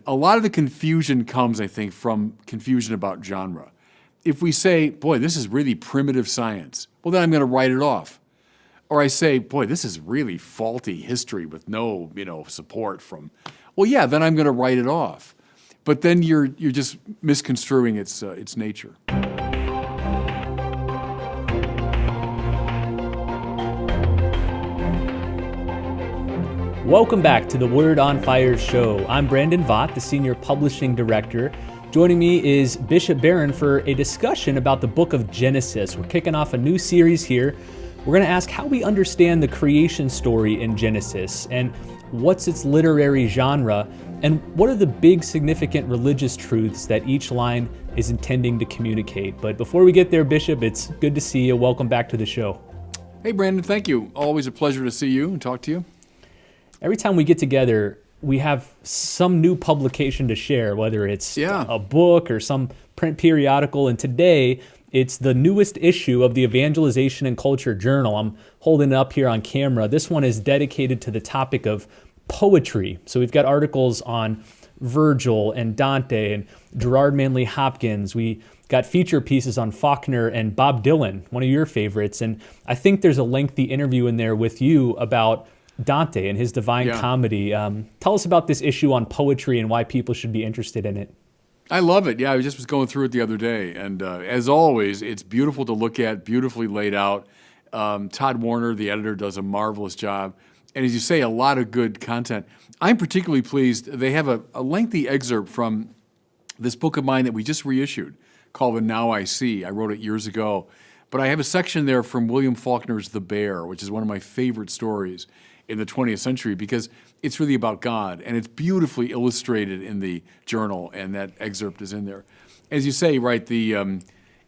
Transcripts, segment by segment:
a lot of the confusion comes, I think, from confusion about genre. If we say, boy, this is really primitive science, well, then I'm going to write it off. Or I say, boy, this is really faulty history with no, support from, well, yeah, then I'm going to write it off. But then you're just misconstruing its nature. Welcome back to the Word on Fire show. I'm Brandon Vaught, the Senior Publishing Director. Joining me is Bishop Barron for a discussion about the book of Genesis. We're kicking off a new series here. We're going to ask how we understand the creation story in Genesis and what's its literary genre and what are the big significant religious truths that each line is intending to communicate. But before we get there, Bishop, it's good to see you. Welcome back to the show. Hey, Brandon, thank you. Always a pleasure to see you and talk to you. Every time we get together, we have some new publication to share, whether it's a book or some print periodical. And today, it's the newest issue of the Evangelization and Culture Journal. I'm holding it up here on camera. This one is dedicated to the topic of poetry. So we've got articles on Virgil and Dante and Gerard Manley Hopkins. We got feature pieces on Faulkner and Bob Dylan, one of your favorites. And I think there's a lengthy interview in there with you about Dante and his Divine Comedy. Tell us about this issue on poetry and why people should be interested in it. I love it. Yeah, I just was going through it the other day. And as always, it's beautiful to look at, beautifully laid out. Todd Warner, the editor, does a marvelous job. And as you say, a lot of good content. I'm particularly pleased. They have a lengthy excerpt from this book of mine that we just reissued called The Now I See. I wrote it years ago. But I have a section there from William Faulkner's The Bear, which is one of my favorite stories in the 20th century because it's really about God, and it's beautifully illustrated in the journal, and that excerpt is in there. As you say, right, the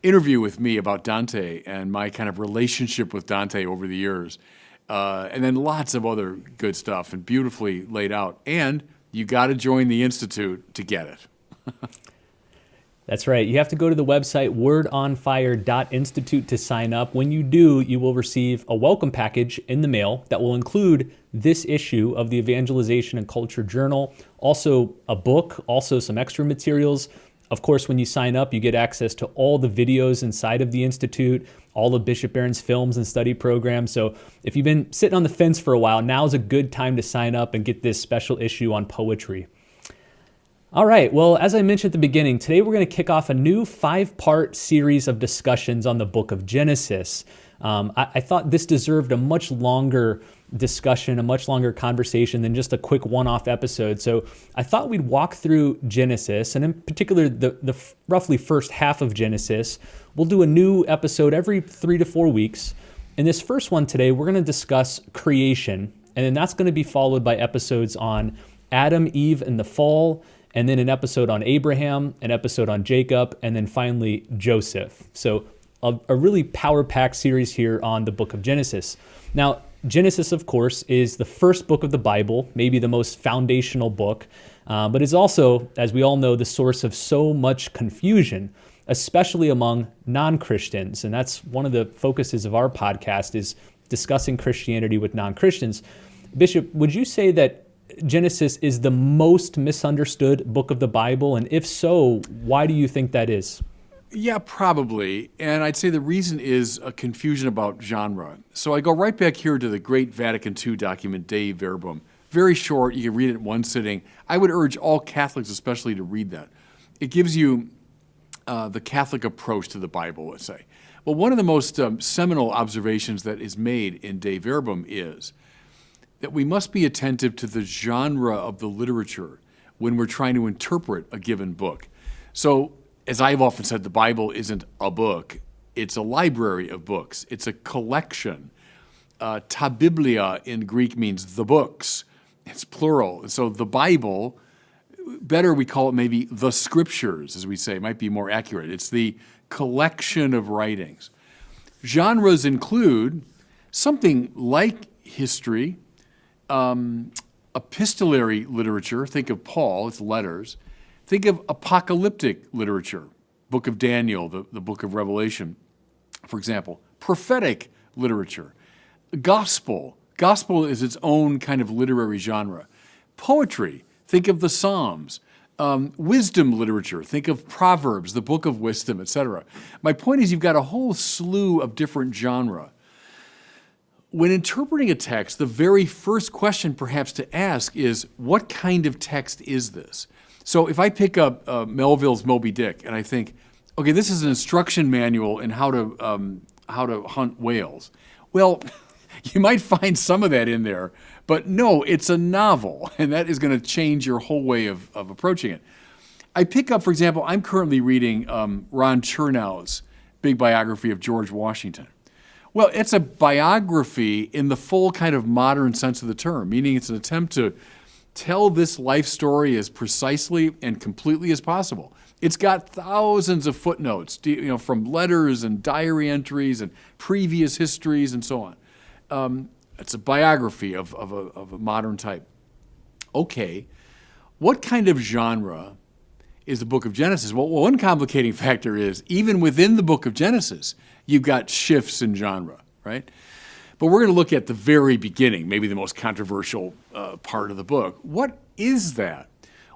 interview with me about Dante and my kind of relationship with Dante over the years, and then lots of other good stuff and beautifully laid out. And you got to join the Institute to get it. That's right. You have to go to the website wordonfire.institute to sign up. When you do, you will receive a welcome package in the mail that will include this issue of the Evangelization and Culture Journal, also a book, also some extra materials. Of course, when you sign up, you get access to all the videos inside of the Institute, all of Bishop Barron's films and study programs. So if you've been sitting on the fence for a while, now's a good time to sign up and get this special issue on poetry. All right, well, as I mentioned at the beginning, today we're going to kick off a new 5-part series of discussions on the book of Genesis. I thought this deserved a much longer discussion, a much longer conversation than just a quick one-off episode. So I thought we'd walk through Genesis, and in particular, the roughly first half of Genesis. We'll do a new episode every 3 to 4 weeks. In this first one today, we're going to discuss creation, and then that's going to be followed by episodes on Adam, Eve, and the fall, and then an episode on Abraham, an episode on Jacob, and then finally Joseph. So a really power-packed series here on the book of Genesis. Now, Genesis, of course, is the first book of the Bible, maybe the most foundational book, but is also, as we all know, the source of so much confusion, especially among non-Christians. And that's one of the focuses of our podcast, is discussing Christianity with non-Christians. Bishop, would you say that Genesis is the most misunderstood book of the Bible? And if so, why do you think that is? Yeah, probably. And I'd say the reason is a confusion about genre. So I go right back here to the great Vatican II document, Dei Verbum. Very short. You can read it in one sitting. I would urge all Catholics especially to read that. It gives you the Catholic approach to the Bible, let's say. Well, one of the most seminal observations that is made in Dei Verbum is that we must be attentive to the genre of the literature when we're trying to interpret a given book. So, as I've often said, the Bible isn't a book. It's a library of books. It's a collection. Ta biblia in Greek means the books. It's plural. So the Bible, better we call it maybe the scriptures, as we say, might be more accurate. It's the collection of writings. Genres include something like history, epistolary literature, think of Paul, it's letters. Think of apocalyptic literature, book of Daniel, the book of Revelation, for example. Prophetic literature. Gospel. Gospel is its own kind of literary genre. Poetry. Think of the Psalms. Wisdom literature, think of Proverbs, the Book of Wisdom, etc. My point is you've got a whole slew of different genre. When interpreting a text, the very first question perhaps to ask is, what kind of text is this? So if I pick up Melville's Moby Dick and I think, okay, this is an instruction manual in how to hunt whales. Well, you might find some of that in there, but no, it's a novel, and that is going to change your whole way of approaching it. I pick up, for example, I'm currently reading Ron Chernow's big biography of George Washington. Well, it's a biography in the full kind of modern sense of the term, meaning it's an attempt to tell this life story as precisely and completely as possible. It's got thousands of footnotes, from letters and diary entries and previous histories and so on. It's a biography of a modern type. Okay, what kind of genre is the book of Genesis? Well, one complicating factor is, even within the book of Genesis, you've got shifts in genre, right? But we're going to look at the very beginning, maybe the most controversial part of the book. What is that?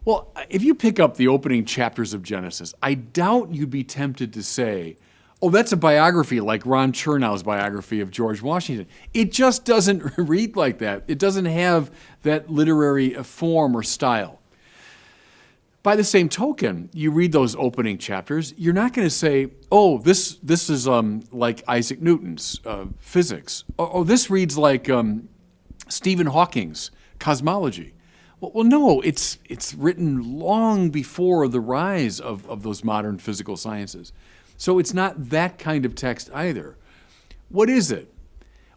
Well, if you pick up the opening chapters of Genesis, I doubt you'd be tempted to say, oh, that's a biography like Ron Chernow's biography of George Washington. It just doesn't read like that. It doesn't have that literary form or style. By the same token, you read those opening chapters, you're not going to say, oh, this is like Isaac Newton's physics. Oh, this reads like Stephen Hawking's cosmology. Well, no, it's written long before the rise of those modern physical sciences. So it's not that kind of text either. What is it?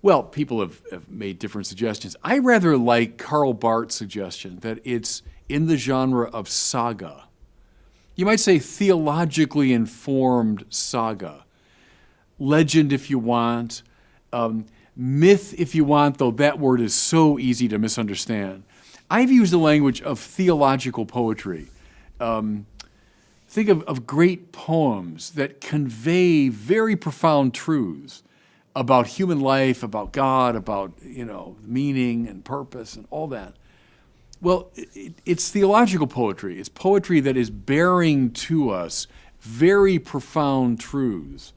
Well, people have made different suggestions. I rather like Karl Barth's suggestion that it's in the genre of saga. You might say theologically informed saga. Legend if you want, myth if you want, though that word is so easy to misunderstand. I've used the language of theological poetry. Think of great poems that convey very profound truths about human life, about God, about meaning and purpose and all that. Well, it's theological poetry. It's poetry that is bearing to us very profound truths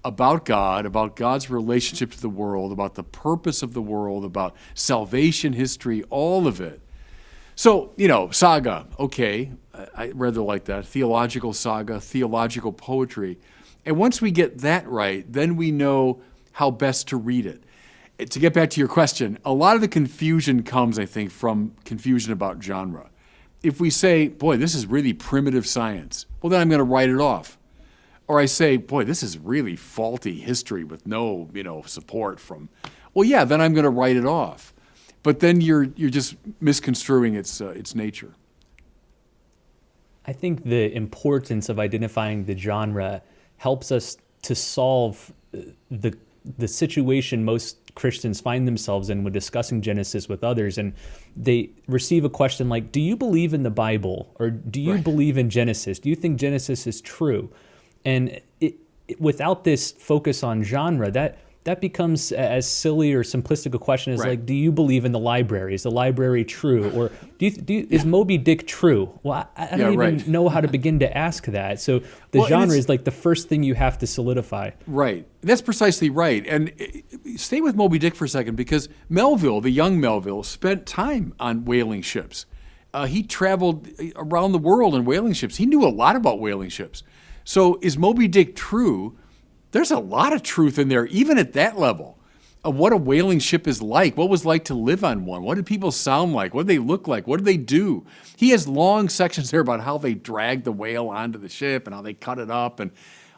about God, about God's relationship to the world, about the purpose of the world, about salvation history, all of it. So, saga, okay, I rather like that. Theological saga, theological poetry. And once we get that right, then we know how best to read it. To get back to your question, a lot of the confusion comes, I think, from confusion about genre. If we say, boy, this is really primitive science, well, then I'm going to write it off. Or I say, boy, this is really faulty history with no, support from, well, yeah, then I'm going to write it off. But then you're just misconstruing its nature. I think the importance of identifying the genre helps us to solve the situation most Christians find themselves in when discussing Genesis with others. And they receive a question like, do you believe in the Bible? Or do you believe in Genesis? Do you think Genesis is true? And without this focus on genre, that becomes as silly or simplistic a question as like, do you believe in the library? Is the library true? Or is Moby Dick true? Well, I don't even know how to begin to ask that. So the genre is like the first thing you have to solidify. Right. That's precisely right. And stay with Moby Dick for a second, because Melville, the young Melville, spent time on whaling ships. He traveled around the world in whaling ships. He knew a lot about whaling ships. So is Moby Dick true? There's a lot of truth in there, even at that level, of what a whaling ship is like, what it was like to live on one, what did people sound like, what did they look like, what did they do? He has long sections there about how they dragged the whale onto the ship and how they cut it up. And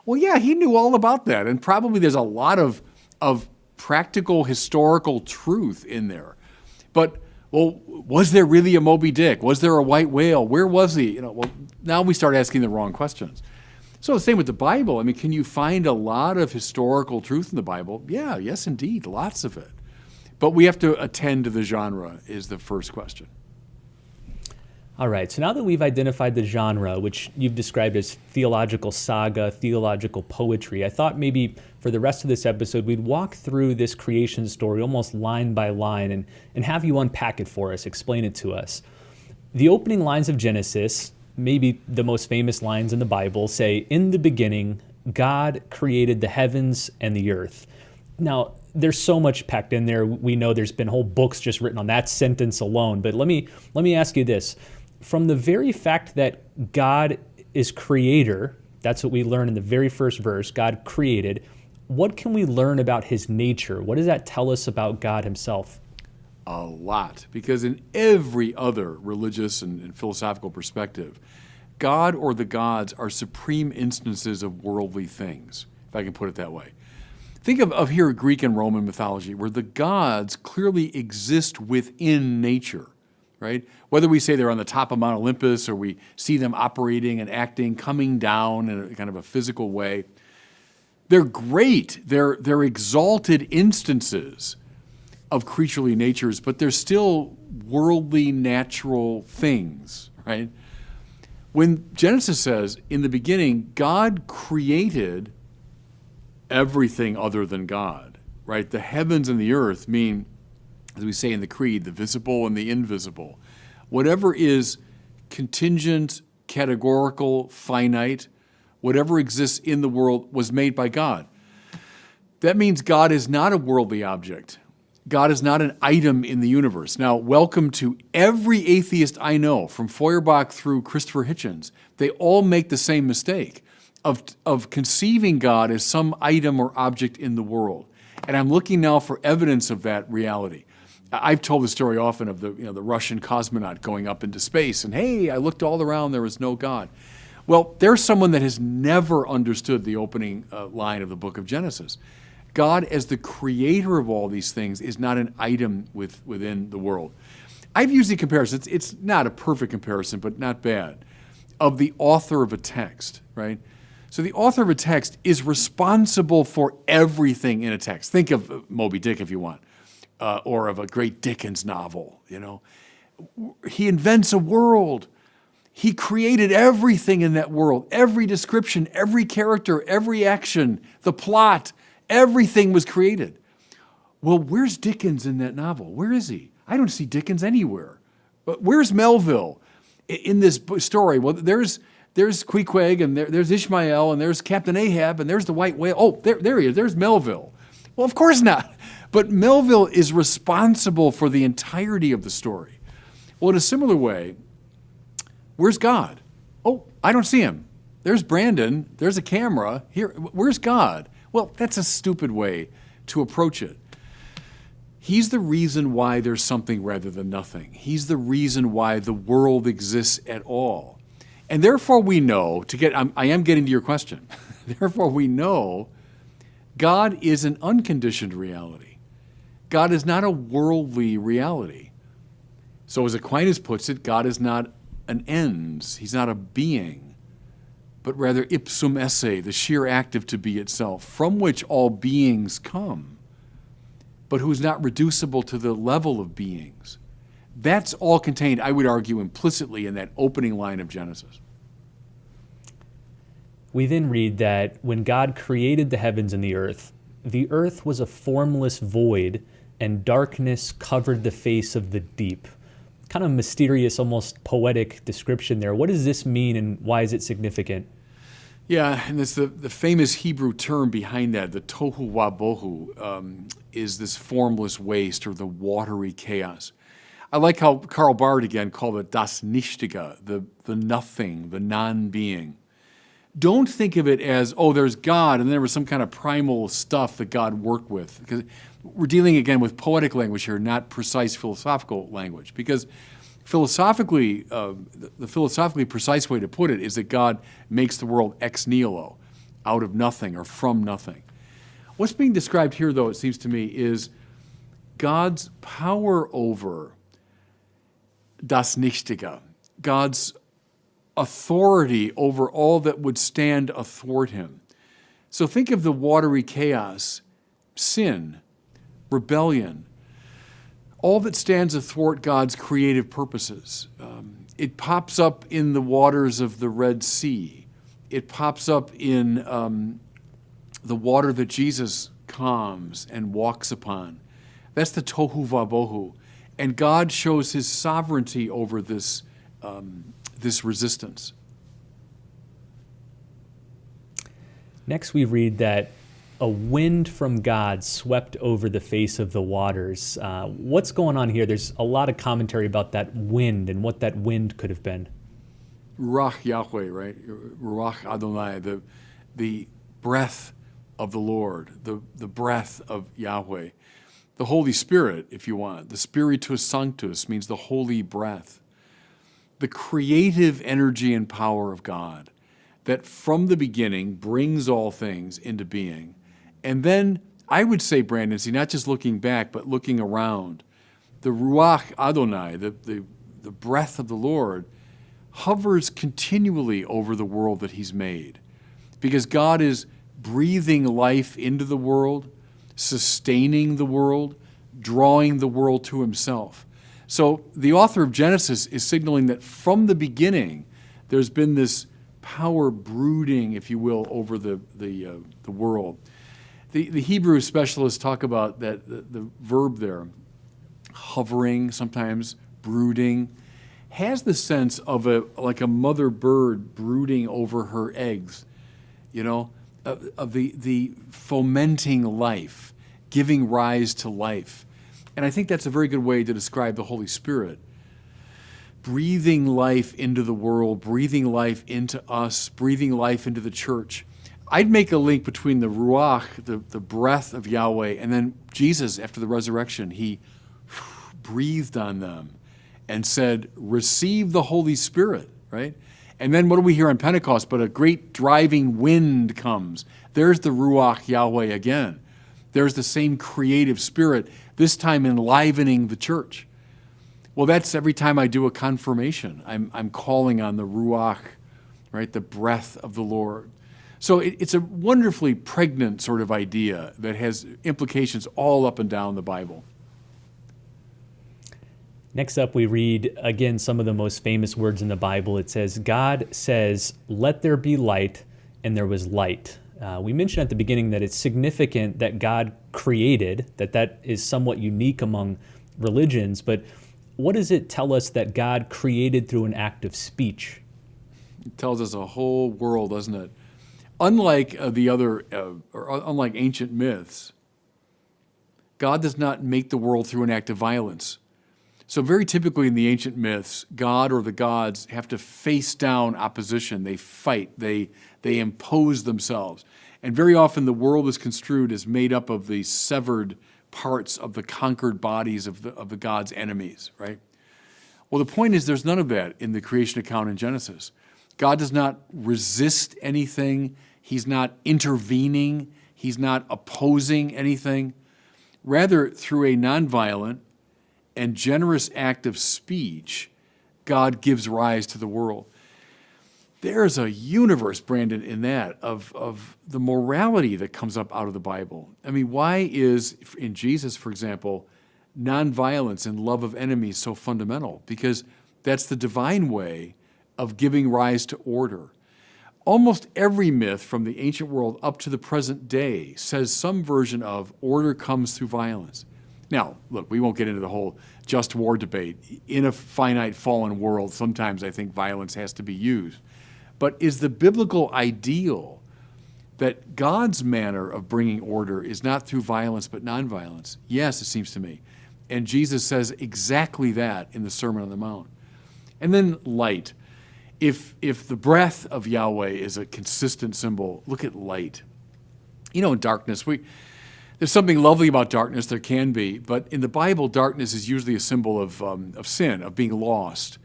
well, yeah, he knew all about that. And probably there's a lot of practical historical truth in there. But, well, was there really a Moby Dick? Was there a white whale? Where was he? Well, now we start asking the wrong questions. So the same with the Bible. I mean, can you find a lot of historical truth in the Bible? Yeah, yes, indeed, lots of it. But we have to attend to the genre is the first question. All right, so now that we've identified the genre, which you've described as theological saga, theological poetry, I thought maybe for the rest of this episode, we'd walk through this creation story almost line by line and have you unpack it for us, explain it to us. The opening lines of Genesis maybe the most famous lines in the Bible say, "In the beginning, God created the heavens and the earth." Now, there's so much packed in there. We know there's been whole books just written on that sentence alone. But let me ask you this. From the very fact that God is creator, that's what we learn in the very first verse, God created, what can we learn about his nature? What does that tell us about God himself? A lot, because in every other religious and philosophical perspective, God or the gods are supreme instances of worldly things, if I can put it that way. Think of here Greek and Roman mythology, where the gods clearly exist within nature, right? Whether we say they're on the top of Mount Olympus or we see them operating and acting, coming down in a kind of a physical way, they're great. They're exalted instances of creaturely natures, but they're still worldly, natural things, right? When Genesis says, in the beginning, God created everything other than God, right? The heavens and the earth mean, as we say in the Creed, the visible and the invisible. Whatever is contingent, categorical, finite, whatever exists in the world was made by God. That means God is not a worldly object. God is not an item in the universe. Now, welcome to every atheist I know, from Feuerbach through Christopher Hitchens. They all make the same mistake of conceiving God as some item or object in the world. And I'm looking now for evidence of that reality. I've told the story often of the Russian cosmonaut going up into space, and hey, I looked all around, there was no God. Well, there's someone that has never understood the opening line of the book of Genesis. God, as the creator of all these things, is not an item within the world. I've used the comparison, it's not a perfect comparison, but not bad, of the author of a text, right? So the author of a text is responsible for everything in a text. Think of Moby Dick if you want, or of a great Dickens novel, He invents a world. He created everything in that world, every description, every character, every action, the plot, everything was created. Well, where's Dickens in that novel? Where is he? I don't see Dickens anywhere. But where's Melville in this story? Well, there's Queequeg, and there's Ishmael, and there's Captain Ahab, and there's the white whale. Oh, there he is. There's Melville. Well, of course not. But Melville is responsible for the entirety of the story. Well, in a similar way, where's God? Oh, I don't see him. There's Brandon. There's a camera. Here, where's God? Well, that's a stupid way to approach it. He's the reason why there's something rather than nothing. He's the reason why the world exists at all. And therefore we know, I am getting to your question, therefore we know God is an unconditioned reality. God is not a worldly reality. So as Aquinas puts it, God is not an ens, he's not a being, but rather ipsum esse, the sheer act of to be itself, from which all beings come, but who's not reducible to the level of beings. That's all contained, I would argue, implicitly in that opening line of Genesis. We then read that when God created the heavens and the earth was a formless void, and darkness covered the face of the deep. Kind of mysterious, almost poetic description there. What does this mean, and why is it significant? Yeah, and it's the famous Hebrew term behind that, the tohu wabohu, is this formless waste or the watery chaos. I like how Karl Barth again called it das Nichtige, the nothing, the non-being. Don't think of it as, oh, there's God, and there was some kind of primal stuff that God worked with. Because we're dealing again with poetic language here, not precise philosophical language. Because philosophically, the philosophically precise way to put it is that God makes the world ex nihilo, out of nothing or from nothing. What's being described here, though, it seems to me, is God's power over das Nichtige, God's authority over all that would stand athwart him. So think of the watery chaos, sin, rebellion, all that stands athwart God's creative purposes. It pops up in the waters of the Red Sea. It pops up in the water that Jesus calms and walks upon. That's the tohu vabohu. And God shows his sovereignty over this this resistance. Next, we read that a wind from God swept over the face of the waters. What's going on here? There's a lot of commentary about that wind and what that wind could have been. Ruach Yahweh, right? Ruach Adonai, the breath of the Lord, the breath of Yahweh. The Holy Spirit, if you want. The Spiritus Sanctus means the holy breath. The creative energy and power of God that from the beginning brings all things into being. And then, I would say, Brandon, see, not just looking back, but looking around, the Ruach Adonai, the breath of the Lord, hovers continually over the world that he's made. Because God is breathing life into the world, sustaining the world, drawing the world to himself. So the author of Genesis is signaling that from the beginning, there's been this power brooding, if you will, over the world. The Hebrew specialists talk about that the verb there, hovering, sometimes brooding, has the sense of like a mother bird brooding over her eggs, of the fomenting life, giving rise to life. And I think that's a very good way to describe the Holy Spirit. Breathing life into the world, breathing life into us, breathing life into the church. I'd make a link between the Ruach, the breath of Yahweh, and then Jesus, after the resurrection, he breathed on them and said, receive the Holy Spirit, right? And then what do we hear on Pentecost? But a great driving wind comes. There's the Ruach Yahweh again. There's the same creative spirit, this time enlivening the church. Well, that's every time I do a confirmation. I'm calling on the Ruach, right? The breath of the Lord. So it's a wonderfully pregnant sort of idea that has implications all up and down the Bible. Next up, we read, again, some of the most famous words in the Bible. It says, God says, let there be light, and there was light. We mentioned at the beginning that it's significant that God created, that is somewhat unique among religions, but what does it tell us that God created through an act of speech? It tells us a whole world, doesn't it? Unlike unlike ancient myths, God does not make the world through an act of violence. So very typically in the ancient myths, God or the gods have to face down opposition. They fight. They impose themselves. And very often the world is construed as made up of the severed parts of the conquered bodies of the God's enemies, right? Well, the point is there's none of that in the creation account in Genesis. God does not resist anything. He's not intervening. He's not opposing anything. Rather, through a nonviolent and generous act of speech, God gives rise to the world. There's a universe, Brandon, in that of the morality that comes up out of the Bible. I mean, why is, in Jesus, for example, nonviolence and love of enemies so fundamental? Because that's the divine way of giving rise to order. Almost every myth from the ancient world up to the present day says some version of order comes through violence. Now, look, we won't get into the whole just war debate. In a finite fallen world, sometimes I think violence has to be used. But is the biblical ideal that God's manner of bringing order is not through violence but nonviolence? Yes, it seems to me. And Jesus says exactly that in the Sermon on the Mount. And then light. If the breath of Yahweh is a consistent symbol, look at light. In darkness, there's something lovely about darkness, there can be, but in the Bible, darkness is usually a symbol of sin, of being lost.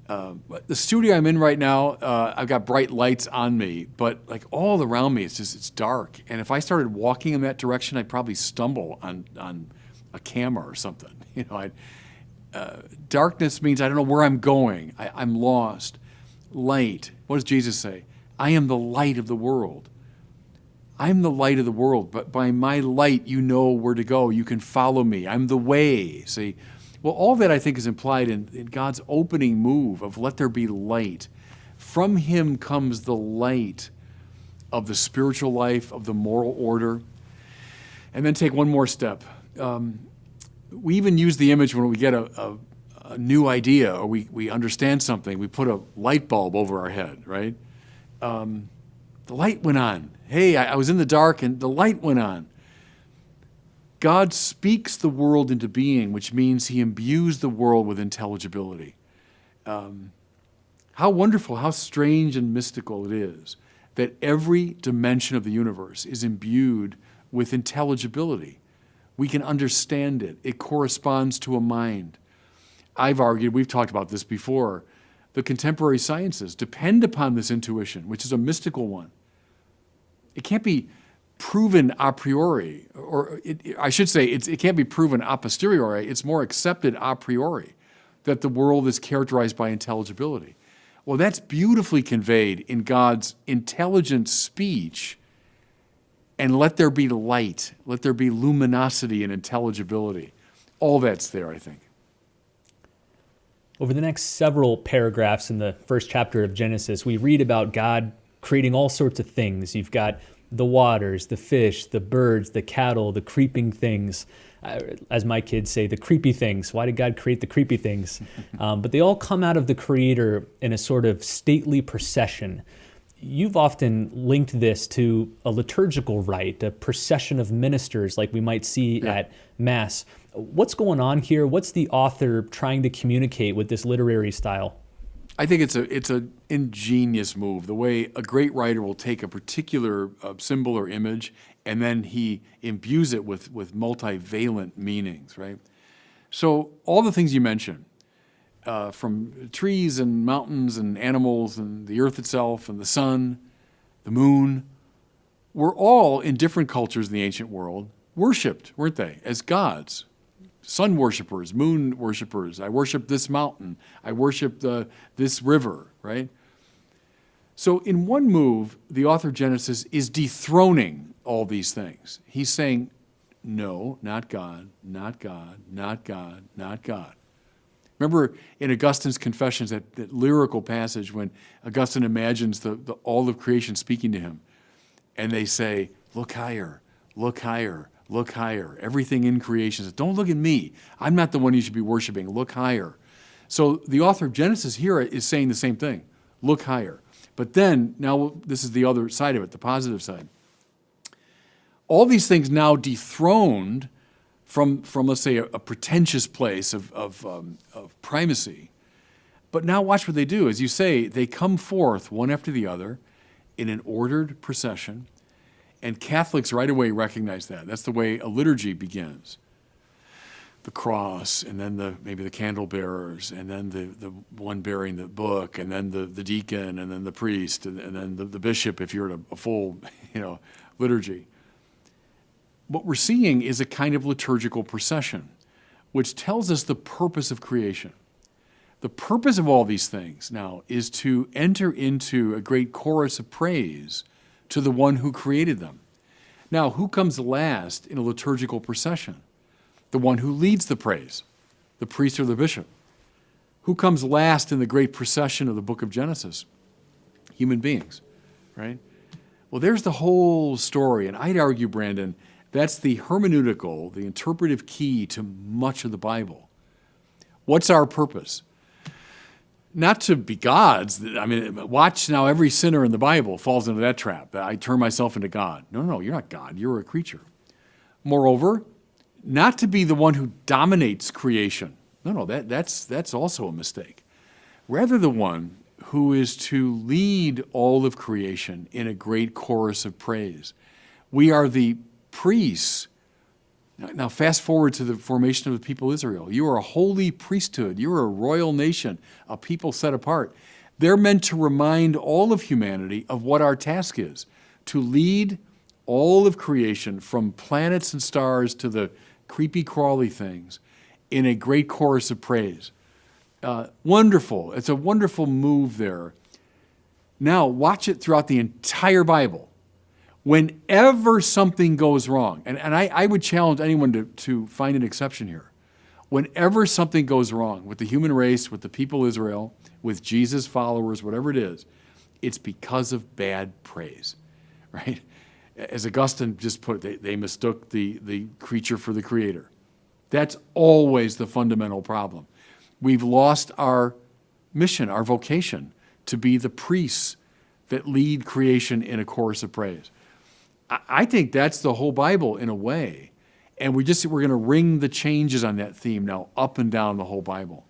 The studio I'm in right now, I've got bright lights on me, but like all around me, it's dark. And if I started walking in that direction, I'd probably stumble on a camera or something. Darkness means I don't know where I'm going. I'm lost. Light. What does Jesus say? I am the light of the world. I'm the light of the world, but by my light you know where to go. You can follow me. I'm the way. See? Well, all that I think is implied in God's opening move of let there be light. From him comes the light of the spiritual life, of the moral order. And then take one more step. We even use the image when we get a a new idea, or we understand something, we put a light bulb over our head, right? The light went on. Hey, I was in the dark and the light went on. God speaks the world into being, which means he imbues the world with intelligibility. How wonderful, how strange and mystical it is that every dimension of the universe is imbued with intelligibility. We can understand it. It corresponds to a mind. I've argued, we've talked about this before, the contemporary sciences depend upon this intuition, which is a mystical one. It can't be proven a priori, or I should say it can't be proven a posteriori. It's more accepted a priori that the world is characterized by intelligibility. Well, that's beautifully conveyed in God's intelligent speech. And let there be light, let there be luminosity and intelligibility. All that's there, I think. Over the next several paragraphs in the first chapter of Genesis, we read about God creating all sorts of things. You've got the waters, the fish, the birds, the cattle, the creeping things. As my kids say, the creepy things. Why did God create the creepy things? But they all come out of the Creator in a sort of stately procession. You've often linked this to a liturgical rite, a procession of ministers like we might see at Mass. What's going on here? What's the author trying to communicate with this literary style? I think it's an ingenious move, the way a great writer will take a particular symbol or image and then he imbues it with multivalent meanings, right? So all the things you mentioned, from trees and mountains and animals and the earth itself and the sun, the moon, were all in different cultures in the ancient world worshipped, weren't they, as gods? Sun worshipers, moon worshipers. I worship this mountain. I worship this river, right? So in one move, the author of Genesis is dethroning all these things. He's saying, no, not God, not God, not God, not God. Remember in Augustine's Confessions, that lyrical passage when Augustine imagines all of creation speaking to him, and they say, look higher, look higher, look higher. Everything in creation says, don't look at me. I'm not the one you should be worshiping. Look higher. So the author of Genesis here is saying the same thing. Look higher. But then, now this is the other side of it, the positive side. All these things now dethroned from let's say, a pretentious place of primacy. But now watch what they do. As you say, they come forth one after the other in an ordered procession. And Catholics right away recognize that. That's the way a liturgy begins. The cross, and then maybe the candle bearers, and then the one bearing the book, and then the deacon, and then the priest, and then the bishop if you're in a full liturgy. What we're seeing is a kind of liturgical procession, which tells us the purpose of creation. The purpose of all these things now is to enter into a great chorus of praise to the one who created them. Now, who comes last in a liturgical procession? The one who leads the praise, the priest or the bishop. Who comes last in the great procession of the book of Genesis? Human beings, right? Well, there's the whole story, and I'd argue, Brandon, that's the hermeneutical, the interpretive key to much of the Bible. What's our purpose? Not to be gods. I mean, watch now, every sinner in the Bible falls into that trap. I turn myself into God. No, you're not God. You're a creature. Moreover, not to be the one who dominates creation. No, that's also a mistake. Rather the one who is to lead all of creation in a great chorus of praise. We are the priests. Now fast forward to the formation of the people of Israel. You are a holy priesthood. You are a royal nation, a people set apart. They're meant to remind all of humanity of what our task is, to lead all of creation from planets and stars to the creepy crawly things in a great chorus of praise. Wonderful. It's a wonderful move there. Now watch it throughout the entire Bible. Whenever something goes wrong, and I would challenge anyone to find an exception here. Whenever something goes wrong with the human race, with the people of Israel, with Jesus' followers, whatever it is, it's because of bad praise, right? As Augustine just put it, they mistook the creature for the creator. That's always the fundamental problem. We've lost our mission, our vocation, to be the priests that lead creation in a chorus of praise. I think that's the whole Bible in a way. And we're going to ring the changes on that theme now up and down the whole Bible.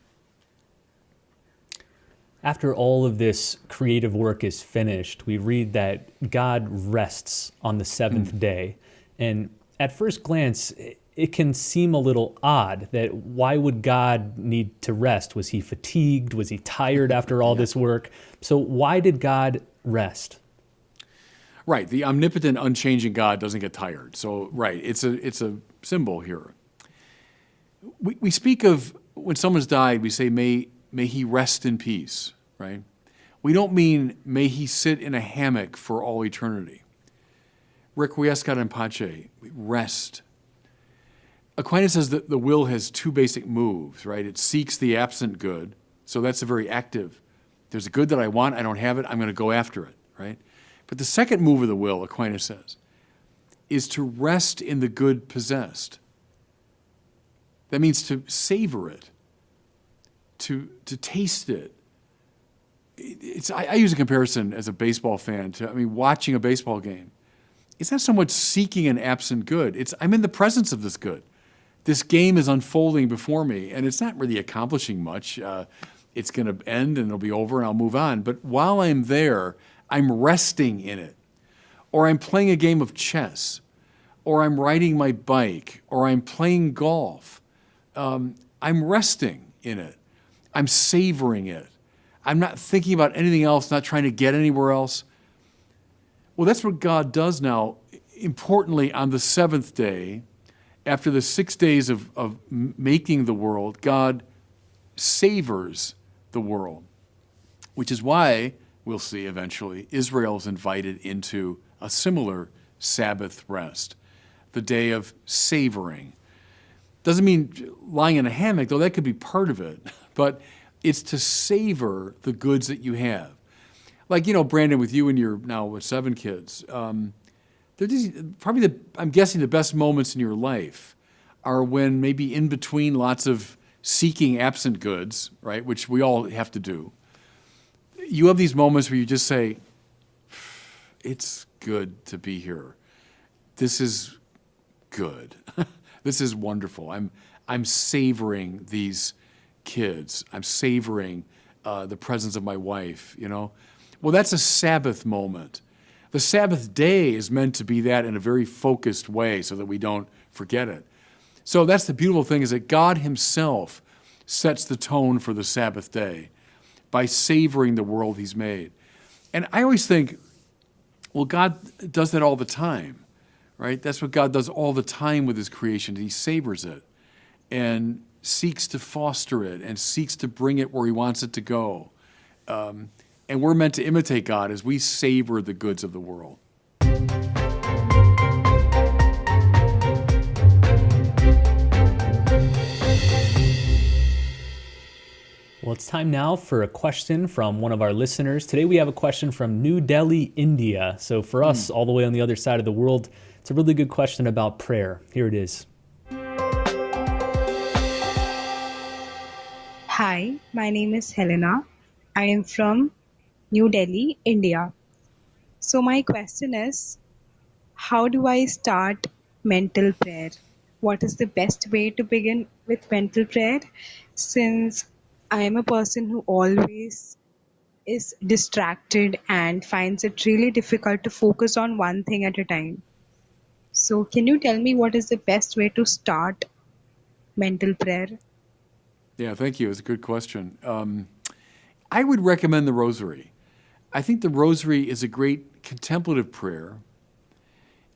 After all of this creative work is finished, we read that God rests on the seventh day. And at first glance, it can seem a little odd that why would God need to rest? Was he fatigued? Was he tired after all this work? So why did God rest? Right. The omnipotent, unchanging God doesn't get tired. So, right, it's a symbol here. We speak of when someone's died, we say, may he rest in peace, right? We don't mean may he sit in a hammock for all eternity. Requiescat in pace, rest. Aquinas says that the will has two basic moves, right? It seeks the absent good, so that's a very active. There's a good that I want, I don't have it, I'm going to go after it, right? But the second move of the will, Aquinas says, is to rest in the good possessed. That means to savor it, to taste it. I use a comparison as a baseball fan to, watching a baseball game. It's not so much seeking an absent good. I'm in the presence of this good. This game is unfolding before me, and it's not really accomplishing much. It's going to end, and it'll be over, and I'll move on. But while I'm there, I'm resting in it. Or I'm playing a game of chess, or I'm riding my bike, or I'm playing golf. I'm resting in it. I'm savoring it. I'm not thinking about anything else, not trying to get anywhere else. Well, that's what God does now. Importantly, on the seventh day, after the 6 days of making the world, God savors the world, which is why, we'll see eventually, Israel is invited into a similar Sabbath rest, the day of savoring. Doesn't mean lying in a hammock, though that could be part of it, but it's to savor the goods that you have. Like, Brandon, with you and your now with 7 kids, they're just probably I'm guessing the best moments in your life are when maybe in between lots of seeking absent goods, right, which we all have to do. You have these moments where you just say, it's good to be here. This is good. This is wonderful. I'm savoring these kids. I'm savoring the presence of my wife, Well, that's a Sabbath moment. The Sabbath day is meant to be that in a very focused way so that we don't forget it. So that's the beautiful thing, is that God himself sets the tone for the Sabbath day by savoring the world he's made. And I always think, well, God does that all the time, right? That's what God does all the time with his creation. He savors it and seeks to foster it and seeks to bring it where he wants it to go. And we're meant to imitate God as we savor the goods of the world. Well, it's time now for a question from one of our listeners. Today we have a question from New Delhi, India. So for us, all the way on the other side of the world, it's a really good question about prayer. Here it is. Hi, my name is Helena. I am from New Delhi, India. So my question is, how do I start mental prayer? What is the best way to begin with mental prayer? Since I am a person who always is distracted and finds it really difficult to focus on one thing at a time. So can you tell me what is the best way to start mental prayer? Yeah, thank you. It's a good question. I would recommend the Rosary. I think the Rosary is a great contemplative prayer.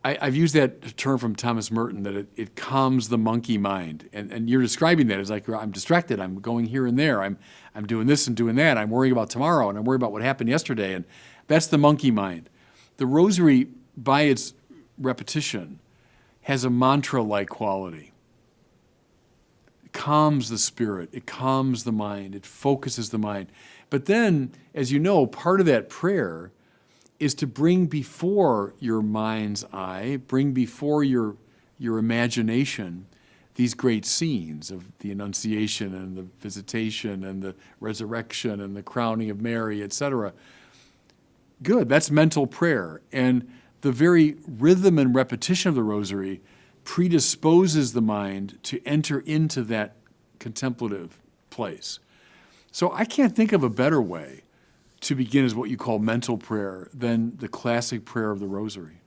I've used that term from Thomas Merton, that it calms the monkey mind. And you're describing that as like, I'm distracted, I'm going here and there, I'm doing this and doing that, I'm worrying about tomorrow, and I'm worried about what happened yesterday, and that's the monkey mind. The Rosary, by its repetition, has a mantra-like quality. It calms the spirit, it calms the mind, it focuses the mind. But then, as you know, part of that prayer is to bring before your mind's eye, bring before your imagination, these great scenes of the Annunciation and the Visitation and the Resurrection and the crowning of Mary, etc. Good, that's mental prayer. And the very rhythm and repetition of the rosary predisposes the mind to enter into that contemplative place. So I can't think of a better way to begin as what you call mental prayer than the classic prayer of the rosary.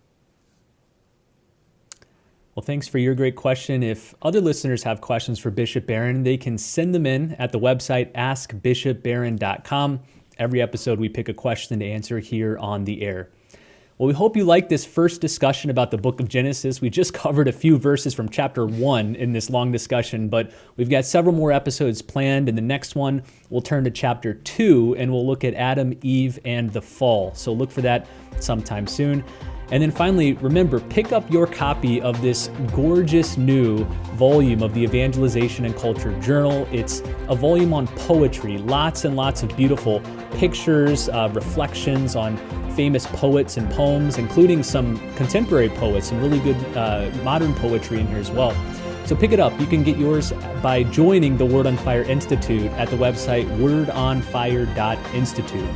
Well, thanks for your great question. If other listeners have questions for Bishop Barron, they can send them in at the website askbishopbarron.com. Every episode we pick a question to answer here on the air. Well, we hope you liked this first discussion about the book of Genesis. We just covered a few verses from chapter 1 in this long discussion, but we've got several more episodes planned. In the next one, we'll turn to chapter 2, and we'll look at Adam, Eve, and the fall. So look for that sometime soon. And then finally, remember, pick up your copy of this gorgeous new volume of the Evangelization and Culture Journal. It's a volume on poetry, lots and lots of beautiful pictures, reflections on famous poets and poems, including some contemporary poets, some really good modern poetry in here as well. So pick it up. You can get yours by joining the Word on Fire Institute at the website wordonfire.institute.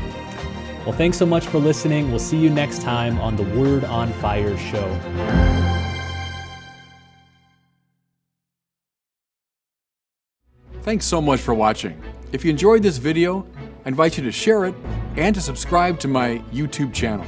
Well, thanks so much for listening. We'll see you next time on the Word on Fire show. Thanks so much for watching. If you enjoyed this video, I invite you to share it and to subscribe to my YouTube channel.